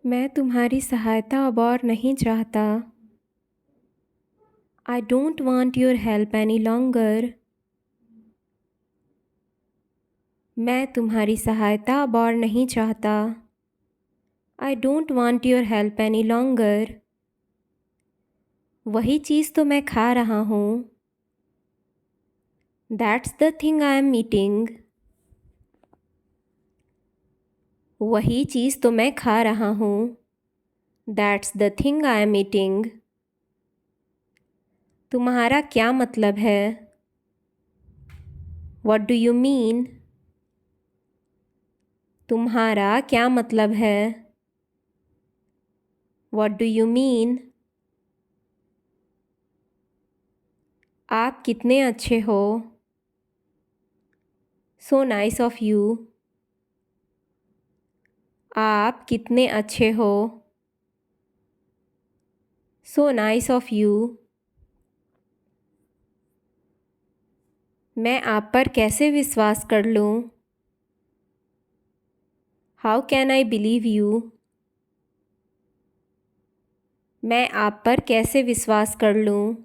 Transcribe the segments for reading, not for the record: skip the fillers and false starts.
मैं तुम्हारी सहायता अब और नहीं चाहता। I don't want your help any longer. मैं तुम्हारी सहायता अब और नहीं चाहता। I don't want your help any longer. वही चीज़ तो मैं खा रहा हूँ। That's the thing I am eating. वही चीज़ तो मैं खा रहा हूँ। That's the thing I am eating. तुम्हारा क्या मतलब है? What do you mean? तुम्हारा क्या मतलब है? What do you mean? आप कितने अच्छे हो। So nice of you. आप कितने अच्छे हो। So nice of you. मैं आप पर कैसे विश्वास कर लूँ? How can I believe you? मैं आप पर कैसे विश्वास कर लूँ?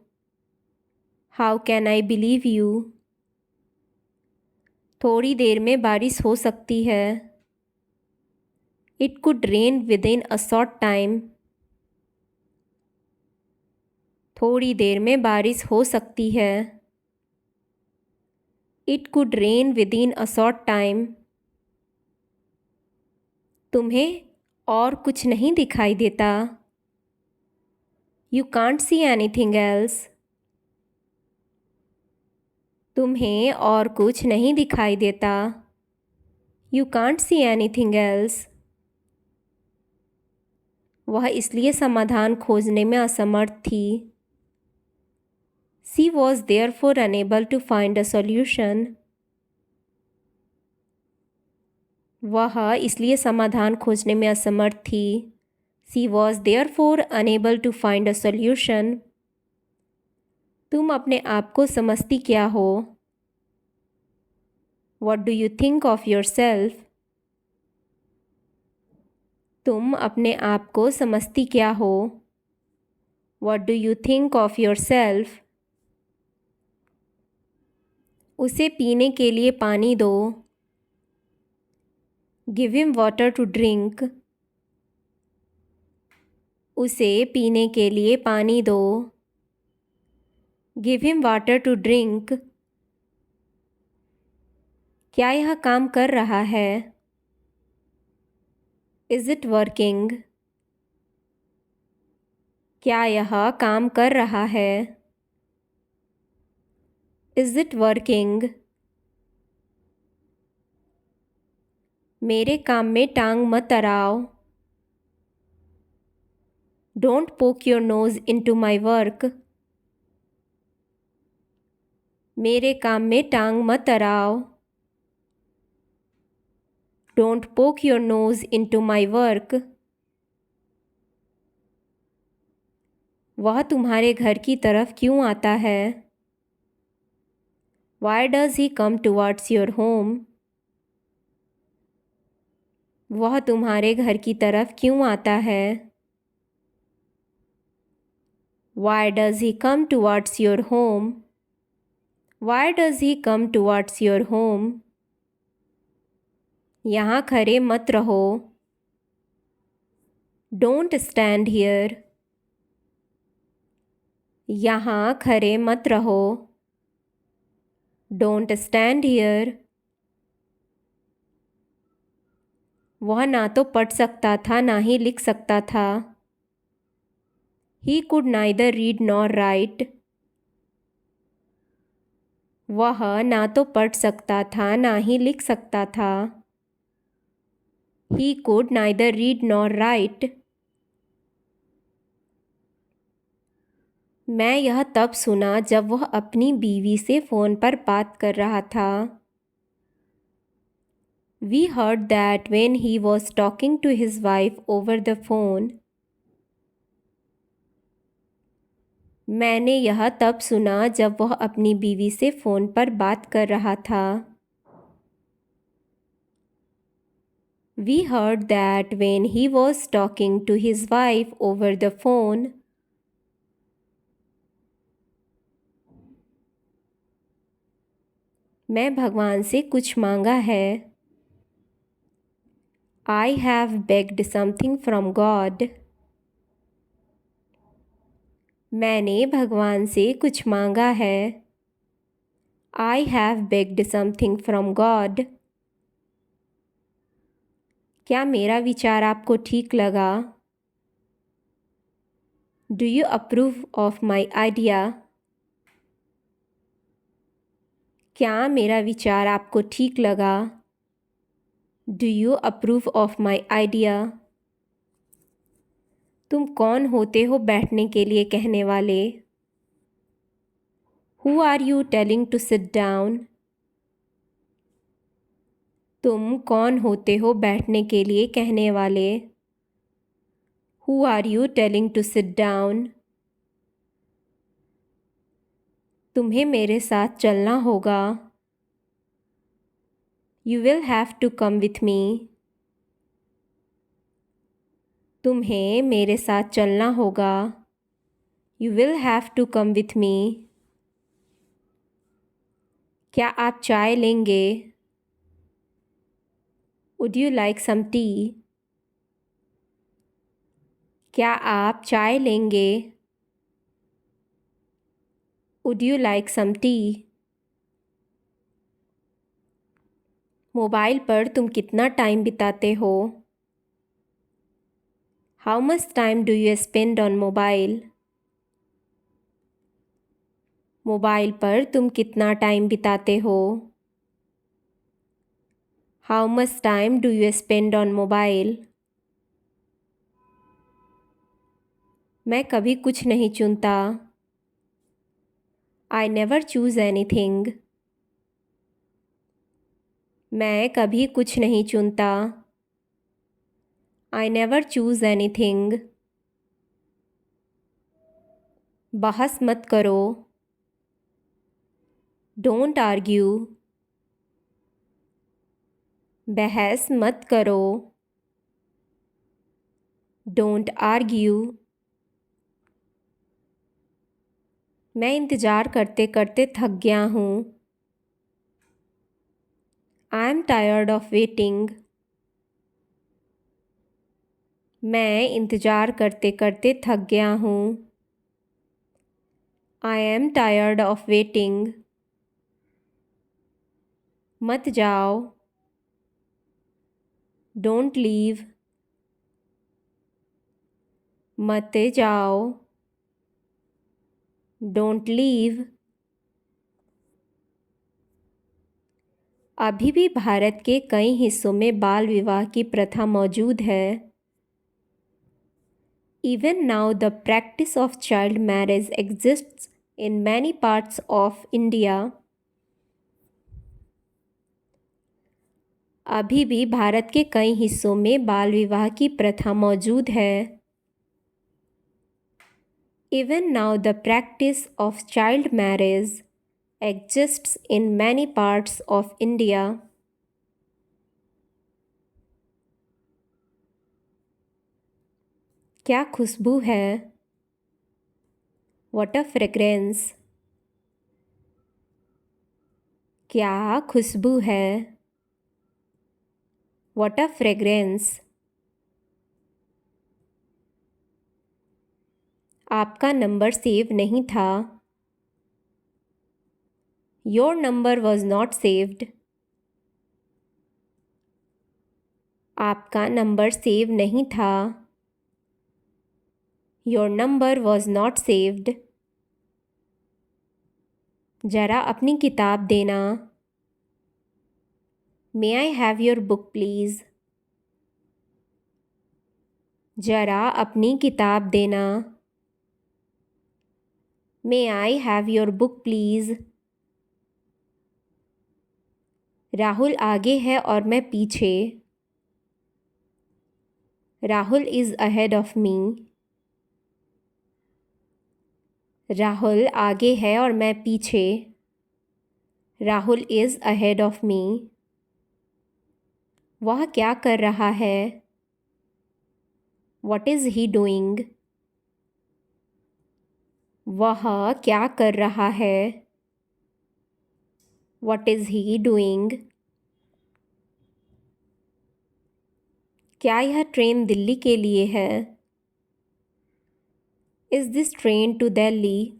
How can I believe you? थोड़ी देर में बारिश हो सकती है। It could rain with in a short time. थोड़ी देर में बारिश हो सकती है। It could rain with in a short time. तुम्हें और कुछ नहीं दिखाई देता? You can't see anything else. तुम्हें और कुछ नहीं दिखाई देता? You can't see anything else. वह इसलिए समाधान खोजने में असमर्थ थी। She was therefore unable to find a solution. वह इसलिए समाधान खोजने में असमर्थ थी। She was therefore unable to find a solution. तुम अपने आप को समझती क्या हो? What do you think of yourself? तुम अपने आप को समझती क्या हो? What do you think of yourself? उसे पीने के लिए पानी दो। Give him water to drink. उसे पीने के लिए पानी दो। Give him water to drink. क्या यह काम कर रहा है? Is it working? क्या यह काम कर रहा है? Is it working? मेरे काम में टांग मत अड़ाओ। Don't poke your nose into my work. मेरे काम में टांग मत अड़ाओ। Don't poke your nose into my work. वह तुम्हारे घर की तरफ क्यों आता है? Why does he come towards your home? वह तुम्हारे घर की तरफ क्यों आता है? Why does he come towards your home? Why does he come towards your home? यहाँ खड़े मत रहो। Don't stand here. यहाँ खड़े मत रहो। Don't stand here. वह ना तो पढ़ सकता था ना ही लिख सकता था। He could neither read nor write. वह ना तो पढ़ सकता था ना ही लिख सकता था। He could neither read nor write. मैं यह तब सुना जब वह अपनी बीवी से फ़ोन पर बात कर रहा था। We heard that when he was talking to his wife over the phone. मैंने यह तब सुना जब वह अपनी बीवी से फ़ोन पर बात कर रहा था। We heard that when he was talking to his wife over the phone. मैं भगवान से कुछ मांगा है. I have begged something from God. मैंने भगवान से कुछ मांगा है. I have begged something from God. क्या मेरा विचार आपको ठीक लगा? Do you approve of my idea? क्या मेरा विचार आपको ठीक लगा? Do you approve of my idea? तुम कौन होते हो बैठने के लिए कहने वाले? Who are you telling to sit down? तुम कौन होते हो बैठने के लिए कहने वाले? Who are you telling to sit down? तुम्हें मेरे साथ चलना होगा. You will have to come with me. तुम्हें मेरे साथ चलना होगा. You will have to come with me. क्या आप चाय लेंगे? Would you like some tea? क्या आप चाय लेंगे? Would you like some tea? Mobile पर तुम कितना टाइम बिताते हो? How much time do you spend on mobile? Mobile पर तुम कितना टाइम बिताते हो? How much time do you spend on mobile? मैं कभी कुछ नहीं चुनता. I never choose anything. मैं कभी कुछ नहीं चुनता. I never choose anything. बहस मत करो. Don't argue. बहस मत करो. Don't argue. मैं इंतज़ार करते करते थक गया हूँ. I am tired of waiting. मैं इंतज़ार करते करते थक गया हूँ. I am tired of waiting. मत जाओ. Don't leave. मत जाओ. Don't leave. अभी भी भारत के कई हिस्सों में बाल विवाह की प्रथा मौजूद है. Even now the practice of child marriage exists in many parts of India. अभी भी भारत के कई हिस्सों में बाल विवाह की प्रथा मौजूद है. Even now the practice of child marriage exists in many parts of India. क्या खुशबू है? What a fragrance. क्या खुशबू है? What a fragrance. आपका नंबर सेव नहीं था. Your number was not saved. आपका नंबर सेव नहीं था. Your number was not saved. जरा अपनी किताब देना. May I have your book please? जरा अपनी किताब देना. May I have your book please? Rahul आगे है और मैं पीछे. Rahul is ahead of me. Rahul आगे है और मैं पीछे. Rahul is ahead of me. वह क्या कर रहा है? What is he doing? वह क्या कर रहा है? What is he doing? क्या यह ट्रेन दिल्ली के लिए है? Is this train to Delhi?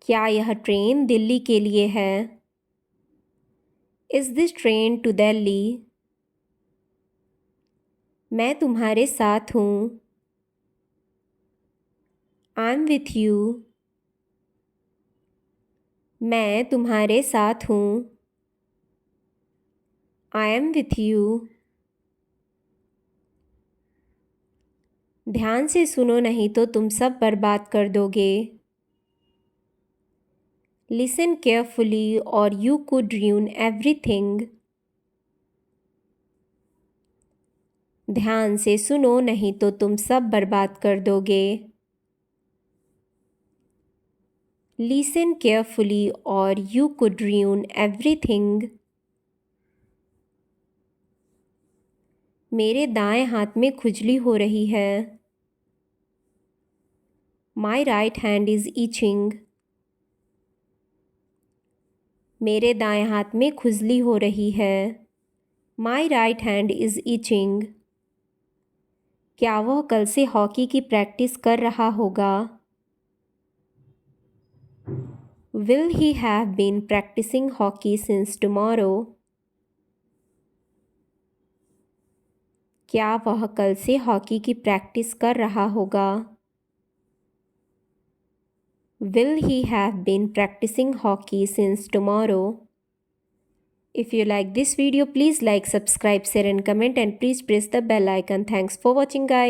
क्या यह ट्रेन दिल्ली के लिए है? Is this train to Delhi? मैं तुम्हारे साथ हूँ। I'm with you. मैं तुम्हारे साथ हूँ। I am with you. ध्यान से सुनो नहीं तो तुम सब बर्बाद कर दोगे। Listen carefully or you could ruin everything. ध्यान से सुनो नहीं तो तुम सब बर्बाद कर दोगे। Listen carefully or you could ruin everything. मेरे दाएं हाथ में खुजली हो रही है। My right hand is itching. मेरे दाएं हाथ में खुजली हो रही है। My right hand is itching. क्या वह कल से हॉकी की प्रैक्टिस कर रहा होगा? Will he have been practicing hockey since tomorrow? क्या वह कल से हॉकी की प्रैक्टिस कर रहा होगा? Will he have been practicing hockey since tomorrow? If you like this video, please like, subscribe, share and comment, and please press the bell icon. Thanks for watching, guys.